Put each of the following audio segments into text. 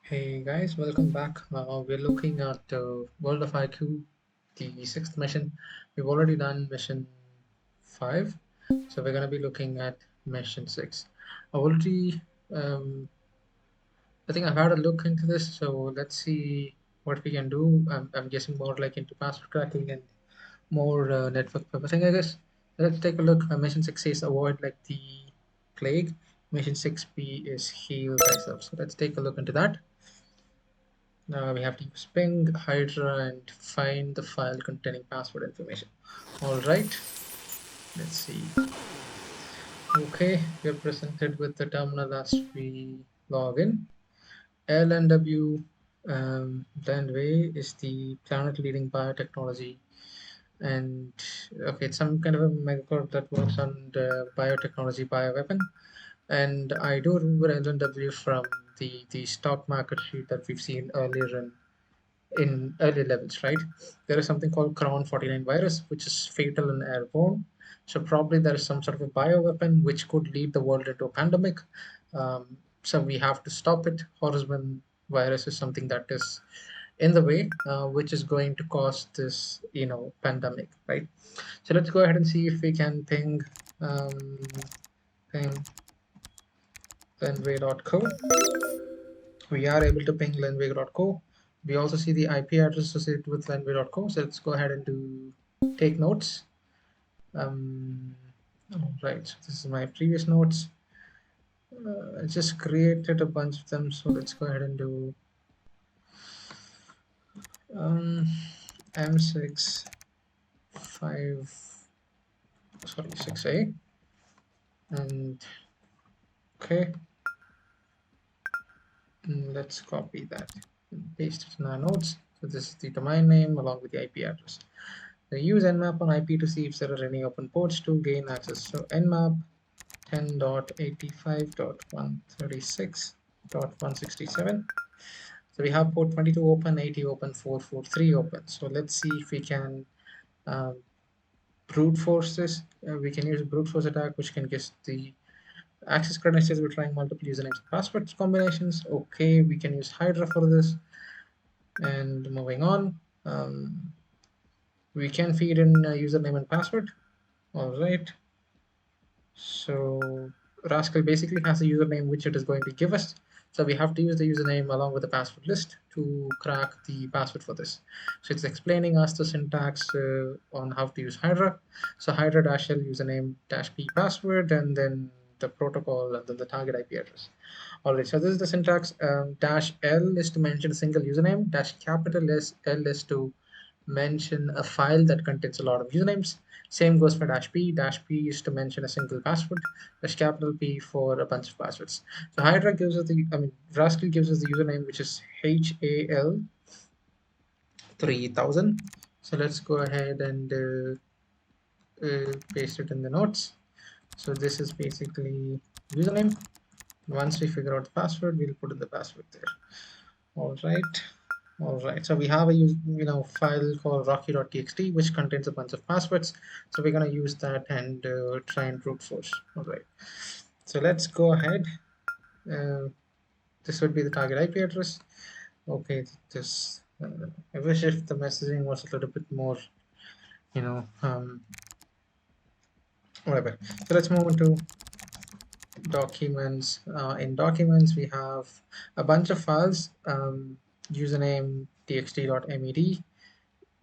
Hey guys, welcome back. We're looking at World of Haiku, the sixth mission. We've already done mission 5, so we're going to be looking at mission 6. I've already, um, I think I've had a look into this, so let's see what we can do. I'm guessing more like into password cracking and more network purposing, I guess. Let's take a look. Mission 6 says avoid like the plague. Mission 6B is heal thyself. So let's take a look into that. We have to use ping, hydra, and find the file containing password information. All right, let's see. Okay, we're presented with the terminal as we log in. LNW Landway is the planet leading biotechnology, and okay, it's some kind of a megacorp that works on the biotechnology bioweapon. And I do remember LNW from the stock market sheet that we've seen earlier in early levels, right? There is something called Crown 49 virus, which is fatal and airborne. So probably there is some sort of a bioweapon which could lead the world into a pandemic. So we have to stop it. Horseman virus is something that is in the way, which is going to cause this, pandemic, right? So let's go ahead and see if we can ping lenway.co. We are able to ping lenway.co. We also see the IP address associated with lenway.co. So let's go ahead and take notes. All right, so this is my previous notes. I just created a bunch of them. So let's go ahead and do M6 5 sorry 6A, and okay, and let's copy that and paste it in our notes. So this is the domain name along with the IP address. Use nmap on IP to see if there are any open ports to gain access. So nmap 10.85.136.167. So we have port 22 open, 80 open, 443 open. So let's see if we can um, brute force this. We can use a brute force attack, which can guess the access credentials. We're trying multiple usernames and passwords combinations. Okay, we can use hydra for this. And moving on, we can feed in a username and password. All right. So Rascal basically has a username which it is going to give us. So we have to use the username along with the password list to crack the password for this. So it's explaining us the syntax on how to use Hydra. So Hydra dash L username dash P password, and then the protocol, and then the target IP address. All right, so this is the syntax. Dash L is to mention a single username. Dash capital L is to mention a file that contains a lot of usernames. Same goes for dash p. Dash p is to mention a single password. Dash capital P for a bunch of passwords. So Hydra gives us Rascal gives us the username, which is HAL 3000. So let's go ahead and paste it in the notes. So this is basically username. Once we figure out the password, we'll put in the password there. All right. All right, so we have a file called rocky.txt which contains a bunch of passwords. So we're going to use that and try and brute force. All right, so let's go ahead. Uh, this would be the target IP address. Okay, this. I wish if the messaging was a little bit more, you know, whatever. So let's move into documents. In documents, we have a bunch of files. Username txt.med,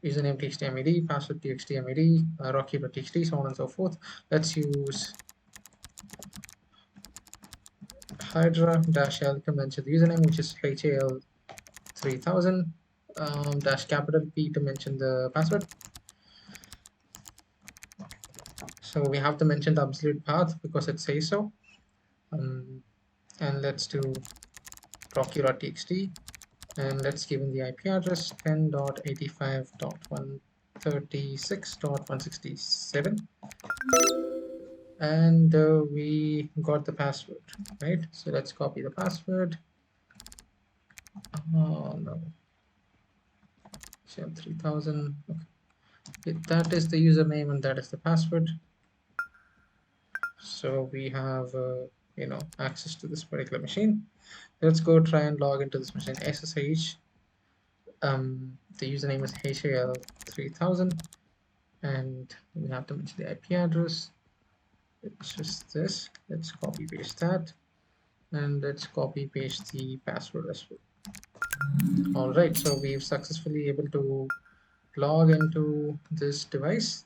username txt.med, password txt.med, rocky.txt, so on and so forth. Let's use hydra-l to mention the username, which is HAL 3000, dash capital P to mention the password. So we have to mention the absolute path because it says so. And let's do rocky.txt, and let's give in the IP address 10.85.136.167, and we got the password, right? So let's copy the password. Oh no, 3000. Okay, that is the username and that is the password. So we have access to this particular machine. Let's go try and log into this machine. SSH. The username is HAL3000, and we have to mention the IP address. It's just this. Let's copy paste that, and let's copy paste the password as well. All right, so we've successfully able to log into this device.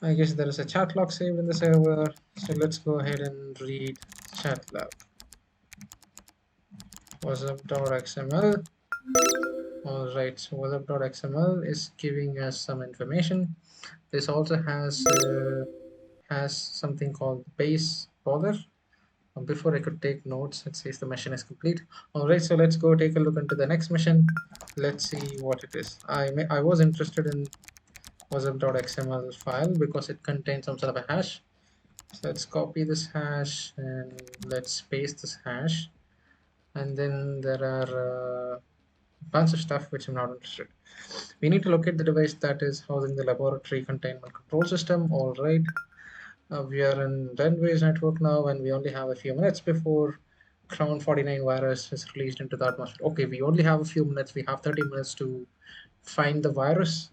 I guess there is a chat log saved in the server, so let's go ahead and read chat log. whatsup.xml. Alright, so whatsup.xml is giving us some information. This also has something called base border. Before I could take notes, it says the mission is complete. Alright, so let's go take a look into the next mission. Let's see what it is. I was interested in whatsup.xml file because it contains some sort of a hash. So let's copy this hash and let's paste this hash. And then there are a bunch of stuff which I'm not interested. We need to locate the device that is housing the laboratory containment control system. All right. We are in Renway's network now, and we only have a few minutes before Crown 49 virus is released into the atmosphere. Okay, we only have a few minutes. We have 30 minutes to find the virus.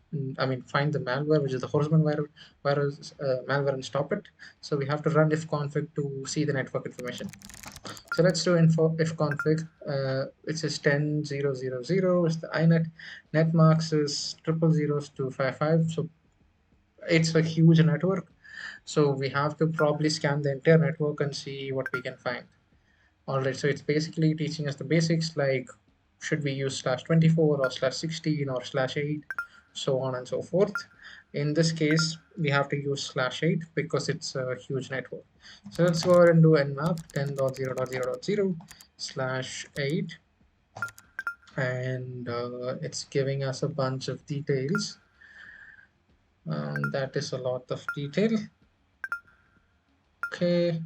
Find the malware, which is the horseman virus malware, and stop it. So we have to run ifconfig to see the network information. So let's do ifconfig. It says 10.0.0.0 is the inet. Netmarks is 0.0.0.255. So it's a huge network. So we have to probably scan the entire network and see what we can find. Alright, so it's basically teaching us the basics like should we use /24 or /16 or /8, so on and so forth. In this case, we have to use /8 because it's a huge network. So let's go ahead and do nmap 10.0.0.0/8, and it's giving us a bunch of details. That is a lot of detail. Okay,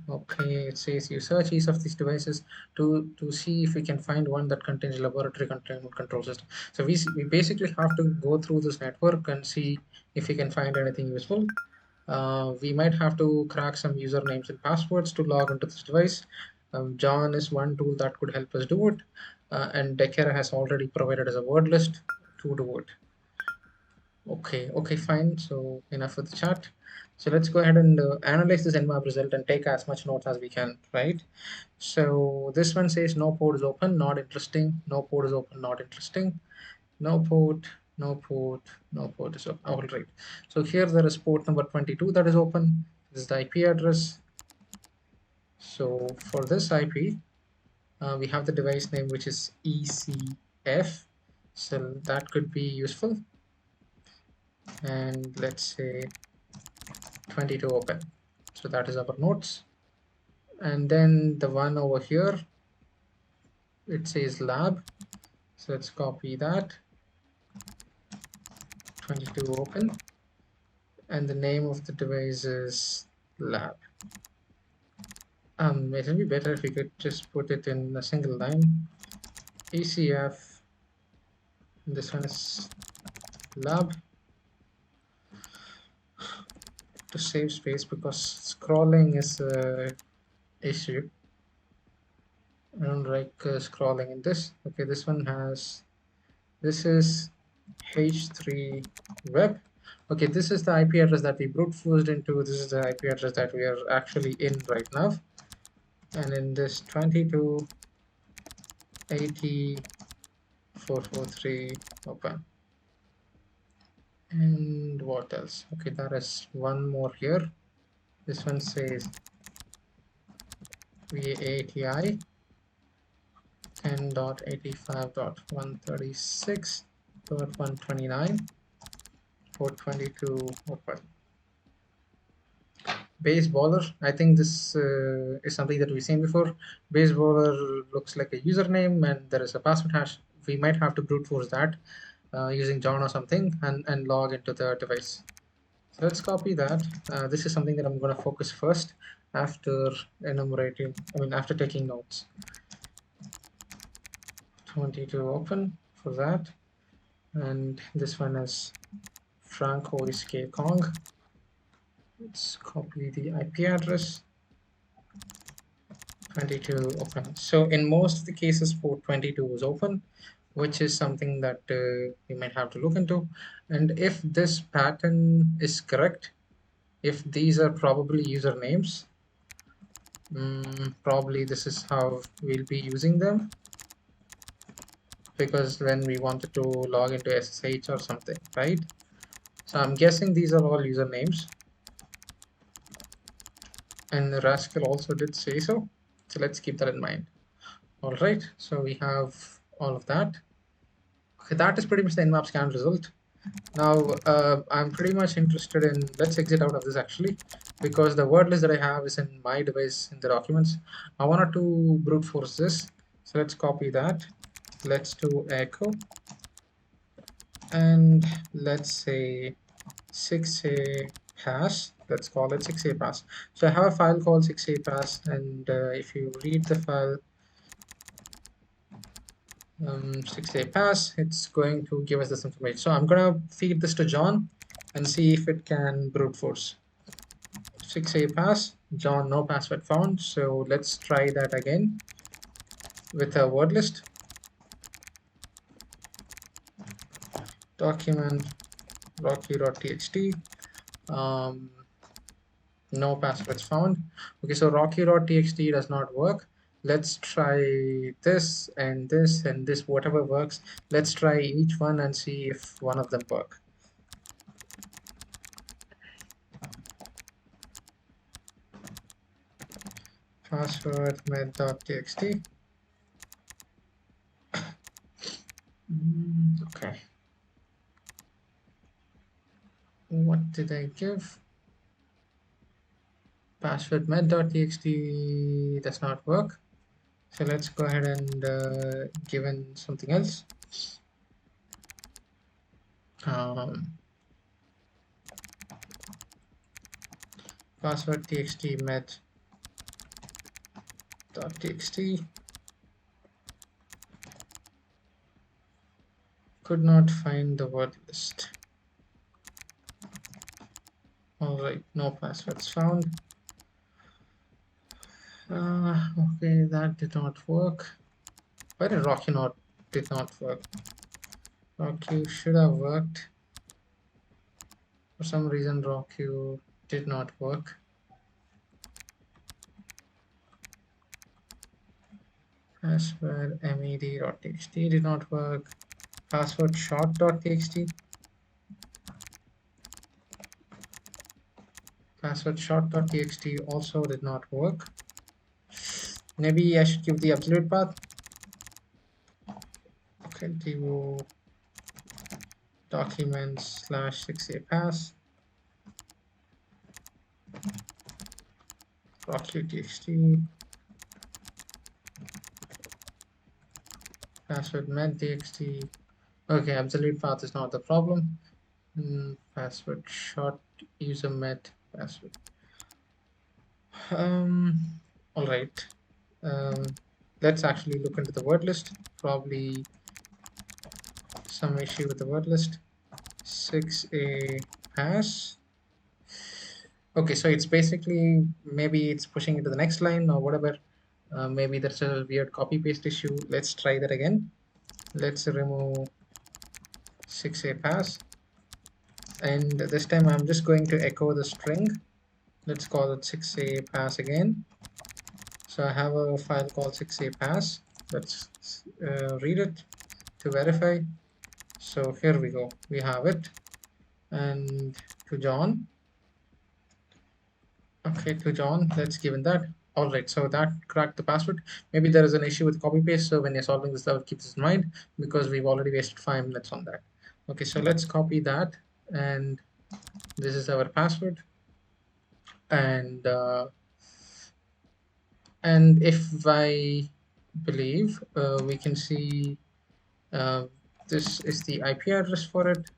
it says you search each of these devices to see if we can find one that contains laboratory containment control system. So we basically have to go through this network and see if we can find anything useful. We might have to crack some usernames and passwords to log into this device. John is one tool that could help us do it, and Dekera has already provided us a word list to do it. Okay, fine. So enough with the chat. So let's go ahead and analyze this nmap result and take as much notes as we can, right? So this one says no port is open, not interesting. No port is open, not interesting. No port, no port, no port is open. All right. So here there is port number 22 that is open. This is the IP address. So for this IP, we have the device name which is ECF. So that could be useful. And let's say 22 open. So that is our notes. And then the one over here, it says lab. So let's copy that. 22 open. And the name of the device is lab. It would be better if we could just put it in a single line. ECF. This one is lab. To save space because scrolling is an issue. I don't like scrolling in this. Okay, this one has, this is H3 web. Okay, this is the IP address that we brute forced into. This is the IP address that we are actually in right now. And in this 22.80.443 open. And what else? Okay, there is one more here. This one says VATI 10.85.136.129 port 22 open. Base baller, I think this is something that we've seen before. Base baller looks like a username and there is a password hash. We might have to brute force that using John or something and log into the device. So let's copy that. This is something that I'm going to focus first after enumerating, after taking notes. 22 open for that. And this one is Franco is K Kong. Let's copy the IP address. 22 open. So in most of the cases, port 22 is open, which is something that we might have to look into. And if this pattern is correct, if these are probably usernames, probably this is how we'll be using them, because when we wanted to log into SSH or something, right? So I'm guessing these are all usernames, and Rascal also did say so. So let's keep that in mind. All right, so we have all of that. Okay, that is pretty much the nmap scan result. Now, I'm pretty much interested in, let's exit out of this actually, because the word list that I have is in my device in the documents. I wanted to brute force this. So let's copy that. Let's do echo. And let's say 6a pass. Let's call it 6a pass. So I have a file called 6a pass, and if you read the file, 6a pass, it's going to give us this information. So I'm gonna feed this to John and see if it can brute force. 6a pass, John, no password found. So let's try that again with a word list. Document rocky.txt. No passwords found. Okay, so rocky.txt does not work. Let's try this and this and this, whatever works. Let's try each one and see if one of them work. Password med.txt. Okay. What did I give? Password med.txt does not work. So let's go ahead and give in something else. Password txt med.txt. Could not find the word list. All right, no passwords found. Okay, that did not work. Why did Rocky not did not work? Rocky should have worked. For some reason, Rocky did not work. Password med.txt did not work. Password short.txt. Password short.txt also did not work. Maybe I should give the absolute path. Okay, do documents /6a pass rocky.txt password med.txt. Okay, absolute path is not the problem. Password short user med password. All right. Let's actually look into the word list. Probably some issue with the word list. 6a pass. Okay, so it's basically, maybe it's pushing into the next line or whatever. Maybe there's a weird copy paste issue. Let's try that again. Let's remove 6a pass, and this time I'm just going to echo the string. Let's call it 6a pass again. So I have a file called 6a pass. Let's read it to verify. So here we go, we have it. And to John, okay, to John, let's give in that. All right, so that cracked the password. Maybe there is an issue with copy paste, so when you're solving this level, keep this in mind, because we've already wasted 5 minutes on that. Okay, so let's copy that, and this is our password. And if I believe, we can see this is the IP address for it.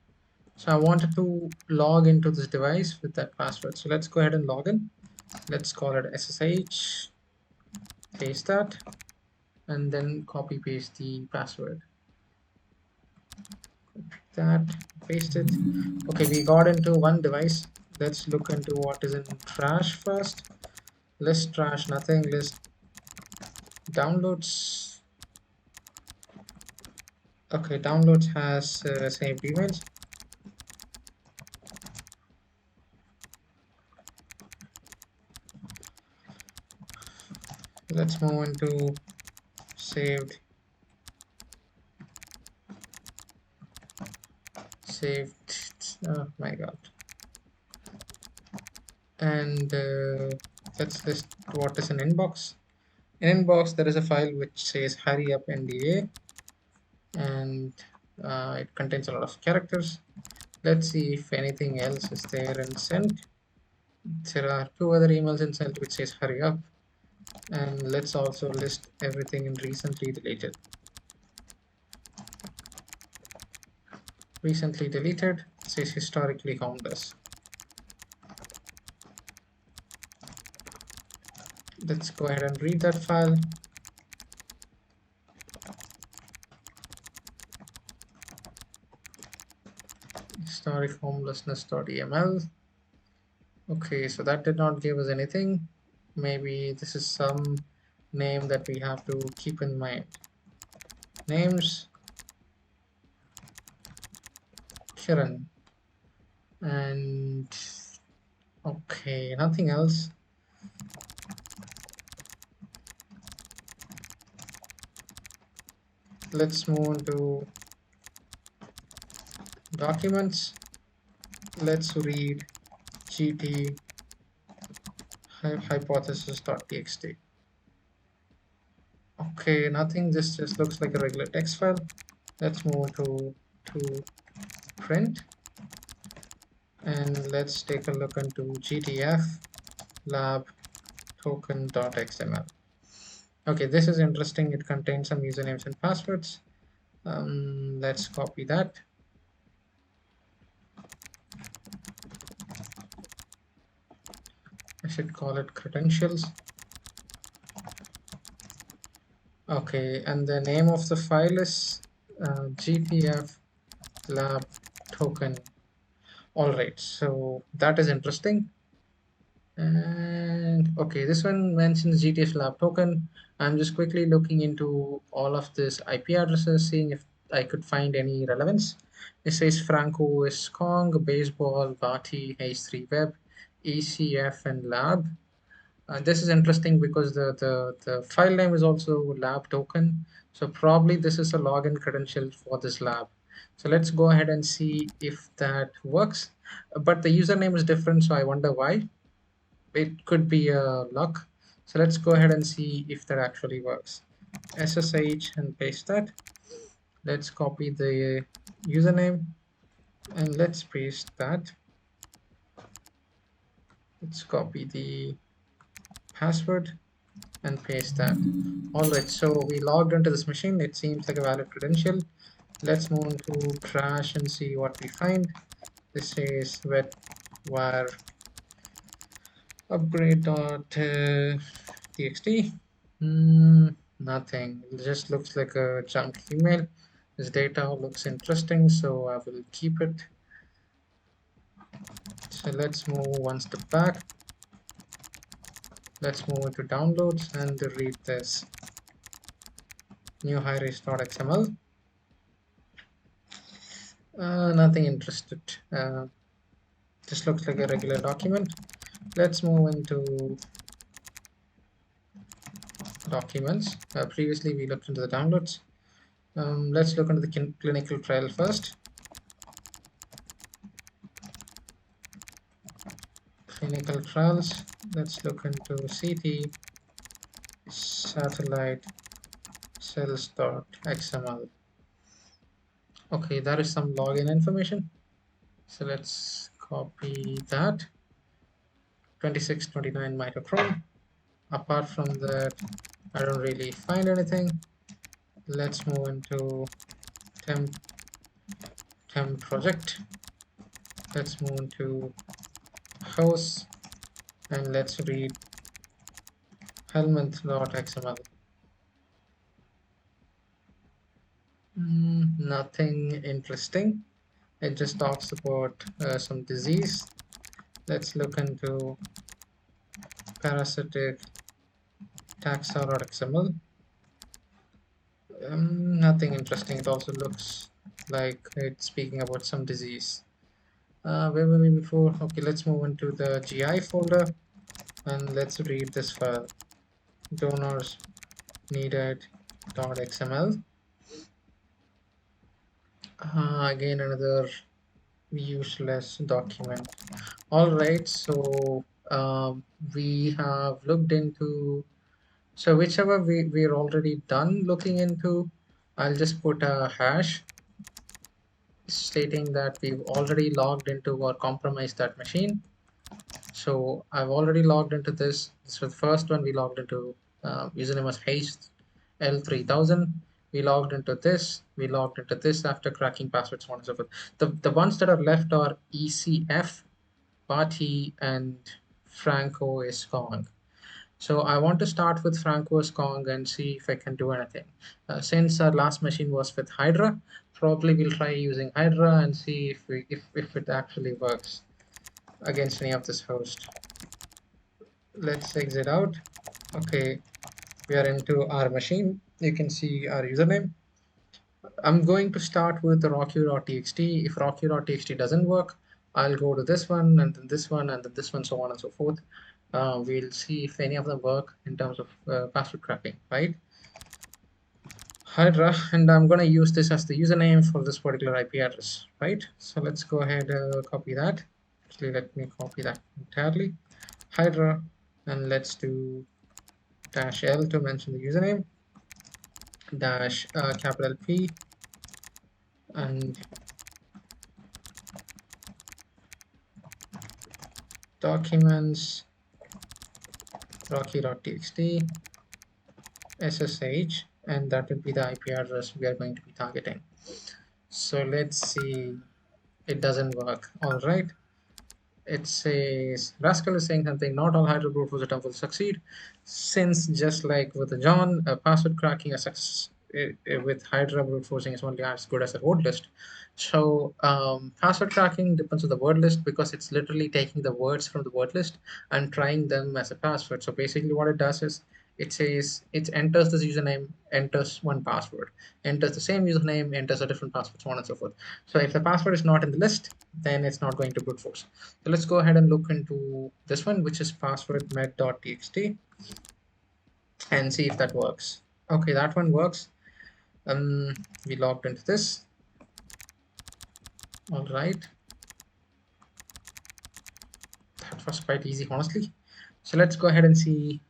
So I wanted to log into this device with that password. So let's go ahead and log in. Let's call it SSH, paste that, and then copy paste the password. Copy that, paste it. Okay, we got into one device. Let's look into what is in trash first. List trash, nothing. List Downloads. Okay, downloads has saved emails. Let's move into saved. Saved. Oh my god. And let's list what is an inbox. In inbox, there is a file which says hurry up NDA, and it contains a lot of characters. Let's see if anything else is there in sent. There are two other emails in sent which says hurry up, and let's also list everything in recently deleted. Recently deleted says historically harmless. Let's go ahead and read that file. Historic homelessness.eml. Okay, so that did not give us anything. Maybe this is some name that we have to keep in mind. Names, Kiran. And okay, nothing else. Let's move into documents. Let's read gt hypothesis.txt. Okay, nothing. This just looks like a regular text file. Let's move to print, and let's take a look into gtf lab token.xml. Okay, this is interesting. It contains some usernames and passwords. Let's copy that. I should call it credentials. Okay, and the name of the file is gtf lab token. All right, so that is interesting. And okay, this one mentions GTF lab token. I'm just quickly looking into all of this IP addresses, seeing if I could find any relevance. It says Franco is Kong, Baseball, Vati, H3 Web, ECF, and Lab. This is interesting because the file name is also lab token. So probably this is a login credential for this lab. So let's go ahead and see if that works. But the username is different, so I wonder why. It could be a luck. So let's go ahead and see if that actually works. SSH and paste that. Let's copy the username and let's paste that. Let's copy the password and paste that. Alright, so we logged into this machine. It seems like a valid credential. Let's move into trash and see what we find. This is wet wire upgrade.txt. Nothing. It just looks like a junk email. This data looks interesting, so I will keep it. So let's move one step back. Let's move into downloads and read this new high-res.xml. Nothing interested. This looks like a regular document. Let's move into documents. Previously, we looked into the downloads. Let's look into the clinical trial first. Clinical trials. Let's look into CT satellite cells.xml. Okay, that is some login information. So let's copy that. 2629 microchrome. Apart from that, I don't really find anything. Let's move into temp project. Let's move into house and let's read helminth.xml. Nothing interesting. It just talks about some disease. Let's look into parasitic taxa.xml. Nothing interesting. It also looks like it's speaking about some disease. Where were we before? Okay, let's move into the GI folder and let's read this file. Donors needed .xml. Again, another useless document. All right, so we have looked into, so whichever we're already done looking into, I'll just put a hash stating that we've already logged into or compromised that machine. So I've already logged into this. This was the first one we logged into. Username was L3000. We logged into this. We logged into this after cracking passwords, so on and so forth. The ones that are left are ECF, Party, and Franco is Kong. So I want to start with Franco's Kong and see if I can do anything. Since our last machine was with Hydra, probably we'll try using Hydra and see if it actually works against any of this host. Let's exit out. Okay, we are into our machine. You can see our username. I'm going to start with the rocky.txt. If rocky.txt doesn't work, I'll go to this one and then this one and then this one, so on and so forth. We'll see if any of them work in terms of password cracking, right? Hydra, and I'm going to use this as the username for this particular IP address, right? So let's go ahead and copy that. Actually, let me copy that entirely. Hydra, and let's do -L to mention the username, dash capital P, and documents rocky.txt SSH, and that will be the IP address we are going to be targeting. So let's see, it doesn't work. All right. It says Rascal is saying something. Not all hydro brute force attempts will succeed, since just like with the John, password cracking a success with Hydra brute forcing is only as good as the word list. So password cracking depends on the word list because it's literally taking the words from the word list and trying them as a password. So basically, what it does is it says it enters this username, enters one password, enters the same username, enters a different password, so on and so forth. So if the password is not in the list, then it's not going to brute force. So let's go ahead and look into this one, which is password met.txt, and see if that works. Okay, that one works. We logged into this. All right. That was quite easy, honestly. So let's go ahead and see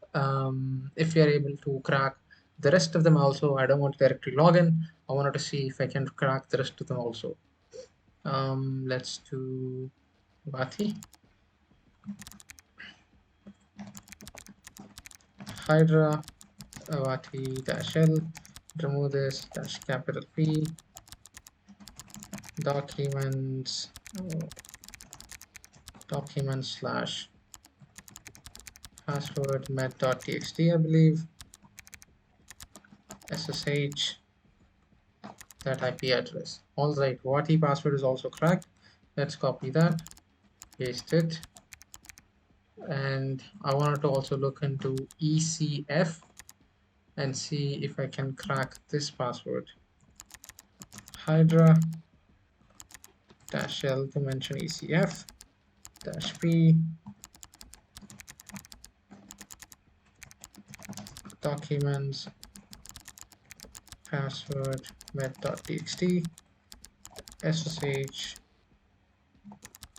if we are able to crack the rest of them also. I don't want to directly log in. I wanted to see if I can crack the rest of them also. Let's do Vati, Hydra, Vati -L, remove this -capital P, documents, document slash password met.txt, I believe, SSH, that IP address. All right, Vati password is also cracked. Let's copy that, paste it, and I wanted to also look into ECF and see if I can crack this password. Hydra -L to mention ECF -P, documents, password met.txt, SSH,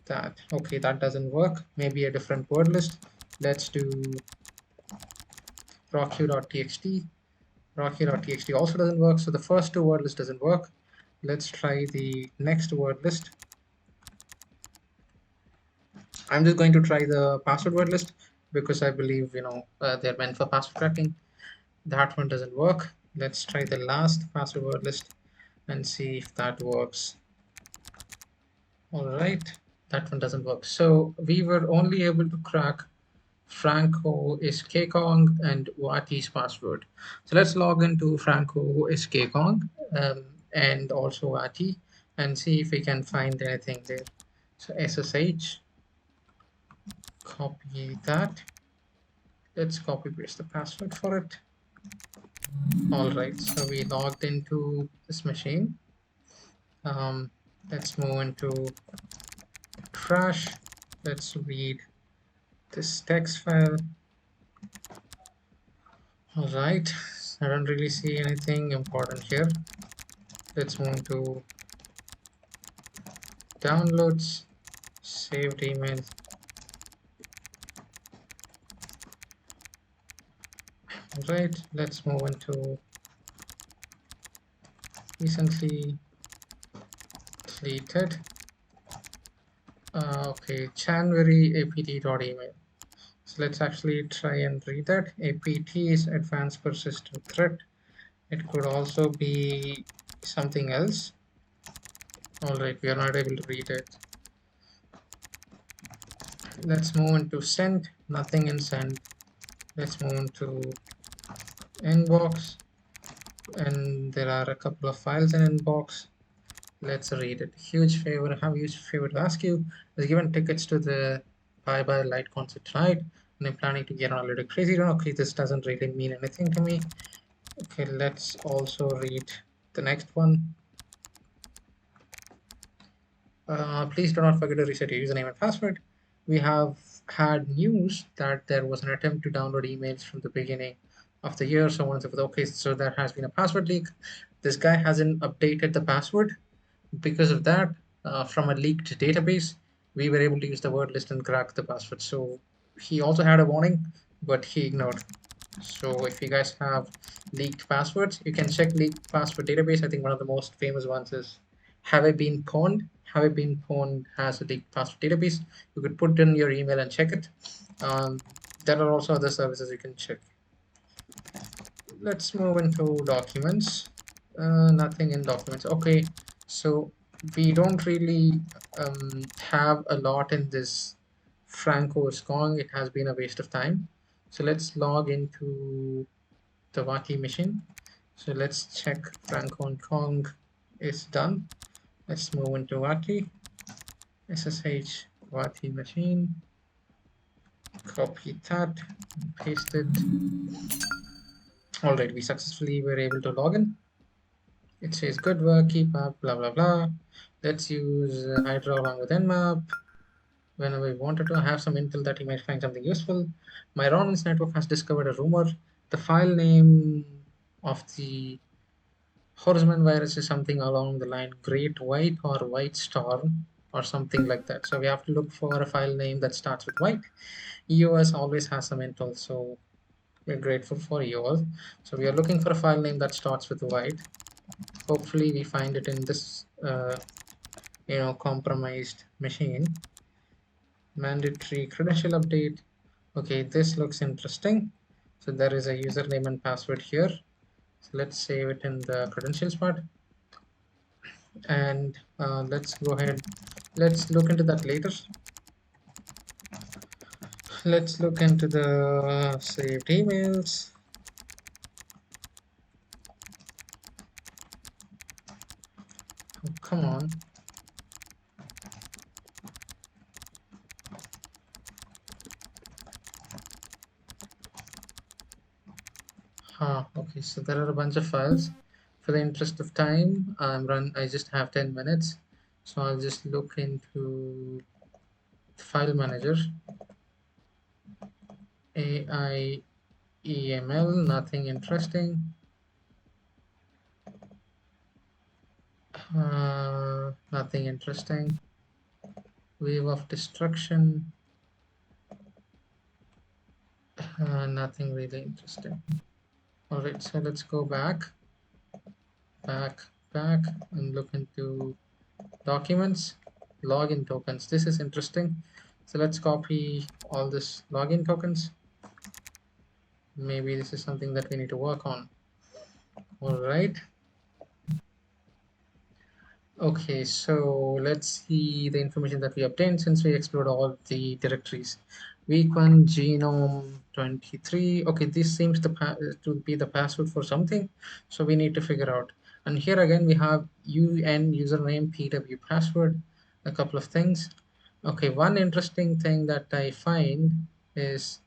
that. Okay, that doesn't work. Maybe a different word list. Let's do rocky.txt. Rocky.txt also doesn't work. So the first two word list doesn't work. Let's try the next word list. I'm just going to try the password word list because I believe they're meant for password cracking. That one doesn't work. Let's try the last password word list and see if that works. All right, that one doesn't work. So we were only able to crack Franco is Kong and Wati's password. So let's log into Franco is Kong and also Wati and see if we can find anything there. So SSH, copy that. Let's copy paste the password for it. All right, so we logged into this machine. Um, let's move into trash. Let's read this text file. All right, I don't really see anything important here. Let's move to downloads, saved emails. All right, let's move into recently deleted. Okay, January apt.email. So let's actually try and read that. APT is advanced persistent threat. It could also be something else. All right, we are not able to read it. Let's move into send. Nothing in send. Let's move into inbox. And there are a couple of files in inbox. Let's read it. Huge favor. I have a huge favor to ask you. I was given tickets to the Bye Bye Light concert tonight, and I'm planning to get on a little crazy. Okay, this doesn't really mean anything to me. Okay, let's also read the next one. Please do not forget to reset your username and password. We have had news that there was an attempt to download emails from the beginning of the year. So on and so forth. Okay, so there has been a password leak. This guy hasn't updated the password. Because of that, from a leaked database, we were able to use the word list and crack the password. So he also had a warning, but he ignored. So if you guys have leaked passwords, you can check leaked password database. I think one of the most famous ones is Have I Been Pwned? Have I Been Pwned has a leaked password database. You could put in your email and check it. There are also other services you can check. Let's move into documents. Nothing in documents. Okay, so we don't really have a lot in this Franco is Kong. It has been a waste of time. So let's log into the Wati machine. So let's check Franco and Kong is done. Let's move into Wati. SSH Wati machine. Copy that, paste it. All right, we successfully were able to log in. It says good work, keep up, blah blah blah. Let's use hydra along with nmap. Whenever we wanted to have some intel that you might find something useful. My Ronan's network has discovered a rumor. The file name of the Horseman virus is something along the line Great White or White Storm or something like that. So we have to look for a file name that starts with white. EOS always has some intel, so we're grateful for EOS. So we are looking for a file name that starts with white. Hopefully we find it in this compromised machine. Mandatory credential update. Okay, this looks interesting. So there is a username and password here. So let's save it in the credentials part. And let's go ahead. Let's look into that later. Let's look into the saved emails. Oh, come on. Okay, so there are a bunch of files. For the interest of time, I just have 10 minutes. So I'll just look into file manager. AIEML, nothing interesting. Nothing interesting. Wave of destruction. Nothing really interesting. All right, so let's go back, and look into documents, login tokens. This is interesting. So let's copy all this login tokens. Maybe this is something that we need to work on. All right. Okay, so let's see the information that we obtained since we explored all the directories. Week 1 genome 23. Okay, this seems to be the password for something, so we need to figure out. And here again we have UN username PW password, a couple of things. Okay, one interesting thing that I find is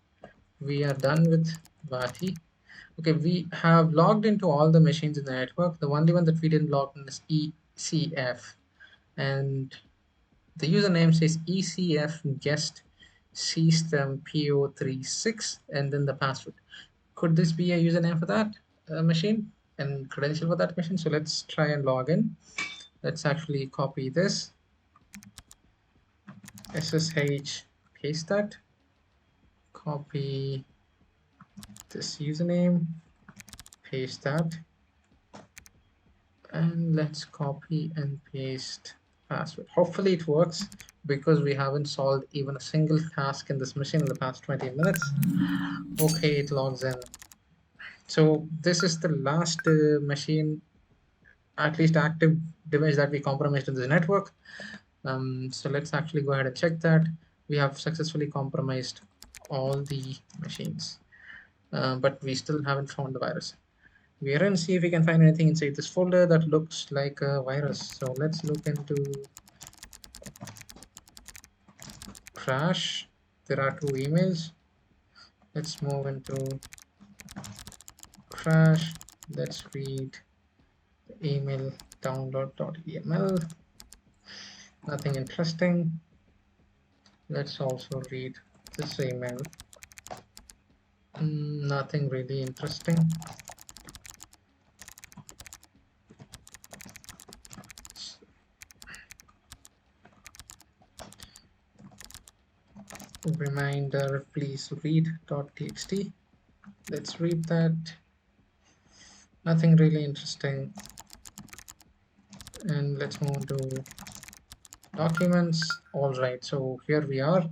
we are done with Vati. Okay, we have logged into all the machines in the network. The only one that we didn't log in is ECF. And the username says ECF guest system PO36 and then the password. Could this be a username for that machine and credential for that machine? So let's try and log in. Let's actually copy this SSH, paste that, copy this username, paste that, and let's copy and paste password. Hopefully it works because we haven't solved even a single task in this machine in the past 20 minutes. Okay, it logs in. So this is the last machine, at least active device that we compromised in the network. So let's actually go ahead and check that. We have successfully compromised all the machines, but we still haven't found the virus. We're going to see if we can find anything inside this folder that looks like a virus. So let's look into crash. There are two emails. Let's move into crash. Let's read the email download.yml. Nothing interesting. Let's also read this email. Nothing really interesting. Reminder, please read.txt. Let's read that. Nothing really interesting. And let's move to documents. All right, so here we are.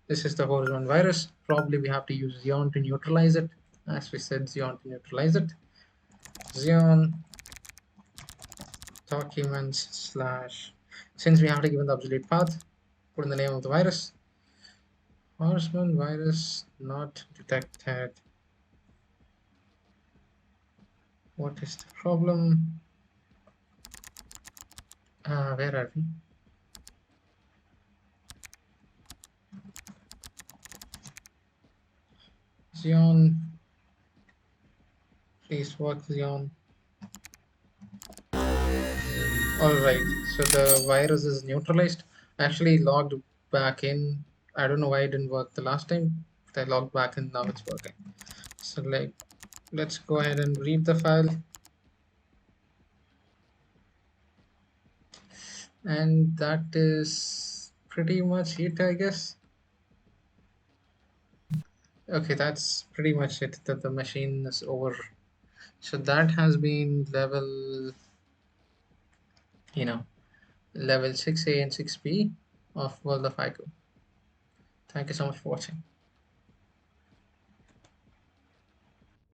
This is the horizon virus. Probably we have to use Xeon to neutralize it. As we said, Xeon to neutralize it. Xeon documents slash. Since we have to give the obsolete path, put in the name of the virus. Horseman virus not detected. What is the problem? Where are we? Xeon, please work Xeon. Alright, so the virus is neutralized. I actually logged back in. I don't know why it didn't work the last time, but I logged back in, now it's working. So like, let's go ahead and read the file. And that is pretty much it, I guess. Okay, that's pretty much it, that the machine is over. So that has been level, you know, level 6A and 6B of World of Haiku. Thank you so much for watching.